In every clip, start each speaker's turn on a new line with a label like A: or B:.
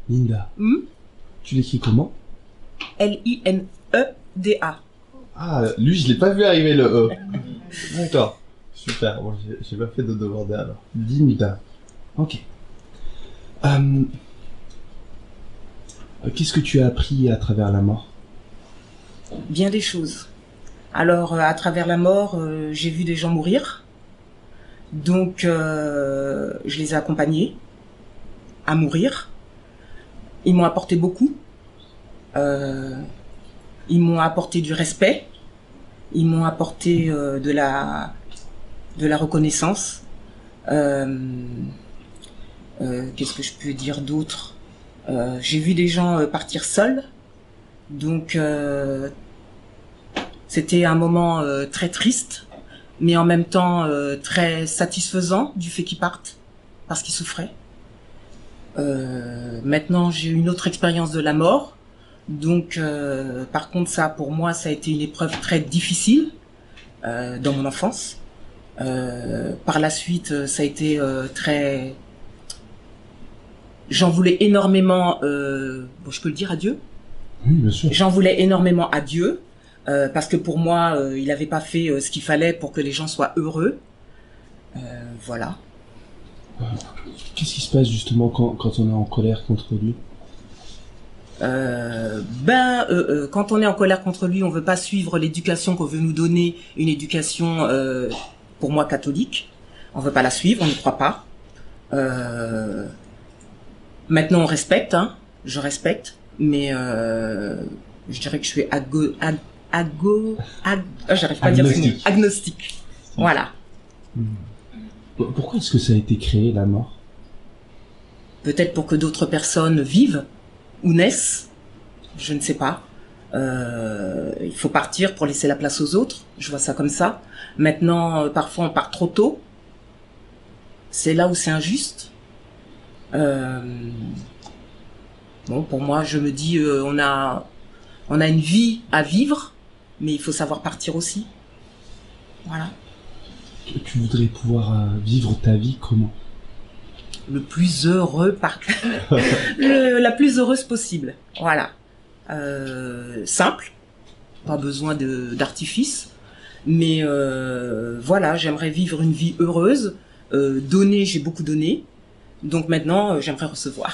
A: Linda. Tu l'écris comment?
B: L-I-N-E-D-A.
A: Ah, lui, je l'ai pas vu arriver le E. D'accord. Super. Bon, j'ai pas fait de demander alors. Linda. Ok. Qu'est-ce que tu as appris à travers la mort?
B: Bien des choses. Alors, à travers la mort, j'ai vu des gens mourir. Donc, je les ai accompagnés à mourir. Ils m'ont apporté beaucoup. Ils m'ont apporté du respect. Ils m'ont apporté de la reconnaissance. Qu'est-ce que je peux dire d'autre? J'ai vu des gens partir seuls. Donc, c'était un moment très triste, mais en même temps très satisfaisant du fait qu'ils partent, parce qu'ils souffraient. Maintenant, j'ai eu une autre expérience de la mort. Donc, par contre, ça, pour moi, ça a été une épreuve très difficile dans mon enfance. Par la suite, ça a été très... J'en voulais énormément... bon, je peux le dire à Dieu?
A: Oui, bien sûr.
B: J'en voulais énormément à Dieu, parce que pour moi, il n'avait pas fait ce qu'il fallait pour que les gens soient heureux. Voilà.
A: Qu'est-ce qui se passe justement quand on est en colère contre lui?
B: Quand on est en colère contre lui, on veut pas suivre l'éducation qu'on veut nous donner, une éducation, pour moi, catholique. On veut pas la suivre, on n'y croit pas. Maintenant, on respecte, hein, je respecte, mais je dirais que je suis j'arrive pas à dire ce mot. Agnostique. Voilà.
A: Pourquoi est-ce que ça a été créé, la mort?
B: Peut-être pour que d'autres personnes vivent ou naissent, je ne sais pas. Il faut partir pour laisser la place aux autres, je vois ça comme ça. Maintenant, parfois on part trop tôt. C'est là où c'est injuste. Bon, pour moi, je me dis, on a une vie à vivre, mais il faut savoir partir aussi. Voilà.
A: Tu voudrais pouvoir vivre ta vie comment?
B: Le plus heureux la plus heureuse possible. Voilà. Simple. Pas besoin d'artifice. Mais voilà, j'aimerais vivre une vie heureuse. Donner, j'ai beaucoup donné. Donc maintenant, j'aimerais recevoir.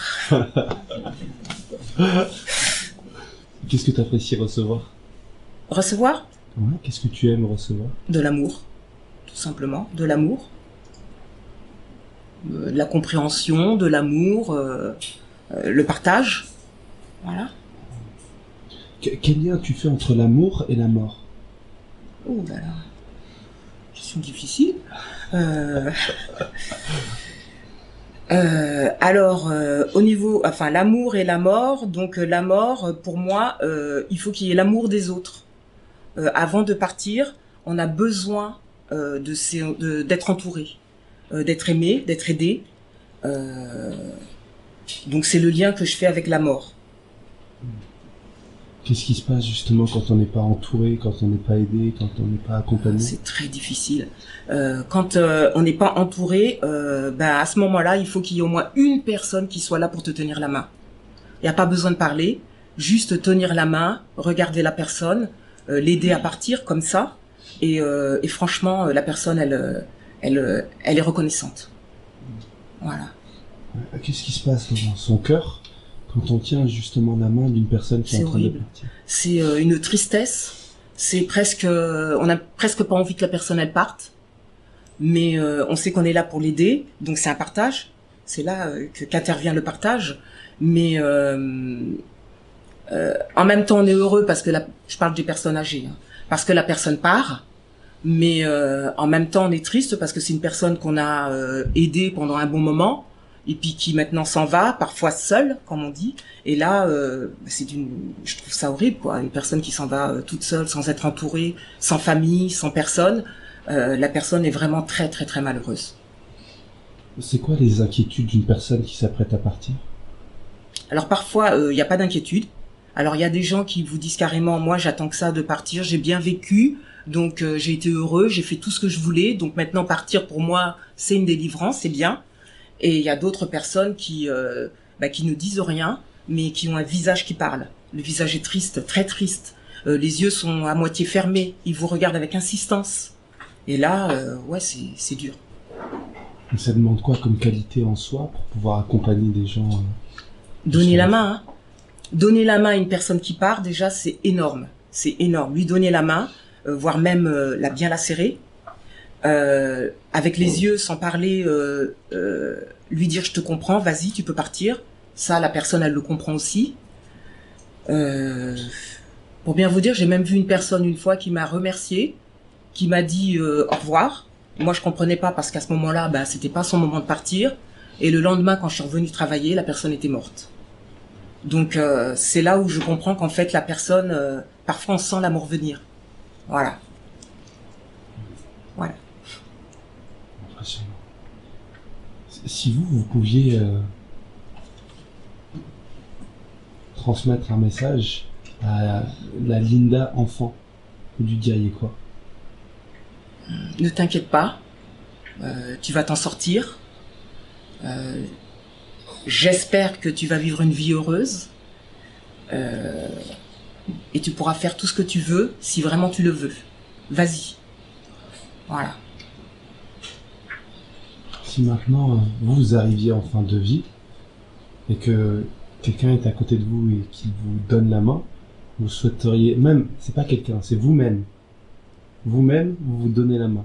A: Qu'est-ce que tu apprécies recevoir?
B: Recevoir?
A: Ouais, qu'est-ce que tu aimes recevoir?
B: De l'amour. Tout simplement. De l'amour. De la compréhension, de l'amour, le partage. Voilà.
A: Quel lien tu fais entre l'amour et la mort?
B: Oh là là. Question difficile. Alors, au niveau, enfin, l'amour et la mort. Donc, la mort, pour moi, il faut qu'il y ait l'amour des autres. Avant de partir, on a besoin d'être entouré, d'être aimé, d'être aidé. Donc, c'est le lien que je fais avec la mort.
A: Qu'est-ce qui se passe justement quand on n'est pas entouré, quand on n'est pas aidé, quand on n'est pas accompagné?
B: C'est très difficile. Quand on n'est pas entouré, à ce moment-là, il faut qu'il y ait au moins une personne qui soit là pour te tenir la main. Il n'y a pas besoin de parler, juste tenir la main, regarder la personne, l'aider à partir comme ça. Et franchement, la personne, elle est reconnaissante. Voilà.
A: Qu'est-ce qui se passe dans son cœur quand on tient justement la main d'une personne qui est en train de partir?
B: C'est une tristesse. C'est presque, on n'a presque pas envie que la personne elle parte, mais on sait qu'on est là pour l'aider, donc c'est un partage. C'est là qu'intervient le partage. Mais en même temps, on est heureux parce que je parle des personnes âgées, hein, parce que la personne part. Mais en même temps, on est triste parce que c'est une personne qu'on a aidée pendant un bon moment. Et puis qui maintenant s'en va, parfois seule, comme on dit. Et là, je trouve ça horrible, quoi. Une personne qui s'en va toute seule, sans être entourée, sans famille, sans personne. La personne est vraiment très, très, très malheureuse.
A: C'est quoi les inquiétudes d'une personne qui s'apprête à partir?
B: Alors parfois, il n'y a pas d'inquiétude. Alors il y a des gens qui vous disent carrément, moi j'attends que ça de partir, j'ai bien vécu, donc j'ai été heureux, j'ai fait tout ce que je voulais, donc maintenant partir pour moi, c'est une délivrance, c'est bien. Et il y a d'autres personnes qui qui ne disent rien, mais qui ont un visage qui parle. Le visage est triste, très triste. Les yeux sont à moitié fermés. Ils vous regardent avec insistance. Et là, ouais, c'est dur.
A: Ça demande quoi comme qualité en soi pour pouvoir accompagner des gens
B: Donner la main, hein. Donner la main à une personne qui part, déjà, c'est énorme. C'est énorme. Lui donner la main, voire même bien la serrer, avec les yeux, sans parler, lui dire « je te comprends, vas-y, tu peux partir ». Ça, la personne, elle le comprend aussi. Pour bien vous dire, j'ai même vu une personne une fois qui m'a remercié, qui m'a dit au revoir. Moi, je comprenais pas parce qu'à ce moment-là, c'était pas son moment de partir. Et le lendemain, quand je suis revenue travailler, la personne était morte. Donc, c'est là où je comprends qu'en fait, la personne, parfois, on sent l'amour venir. Voilà. Voilà.
A: Impressionnant. Si vous pouviez transmettre un message à la Linda enfant, vous lui diriez quoi?
B: Ne t'inquiète pas, tu vas t'en sortir. J'espère que tu vas vivre une vie heureuse et tu pourras faire tout ce que tu veux si vraiment tu le veux. Vas-y. Voilà.
A: Si maintenant vous arriviez en fin de vie et que quelqu'un est à côté de vous et qui vous donne la main, vous souhaiteriez, même, c'est pas quelqu'un, c'est vous-même. Vous-même, vous vous donnez la main.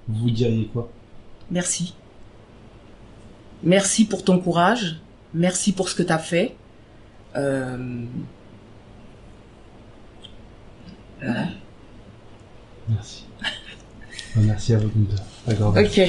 A: Vous vous diriez quoi?
B: Merci. Merci pour ton courage. Merci pour ce que tu as fait. Voilà.
A: Merci. Merci à vous, Linda.
B: Ok.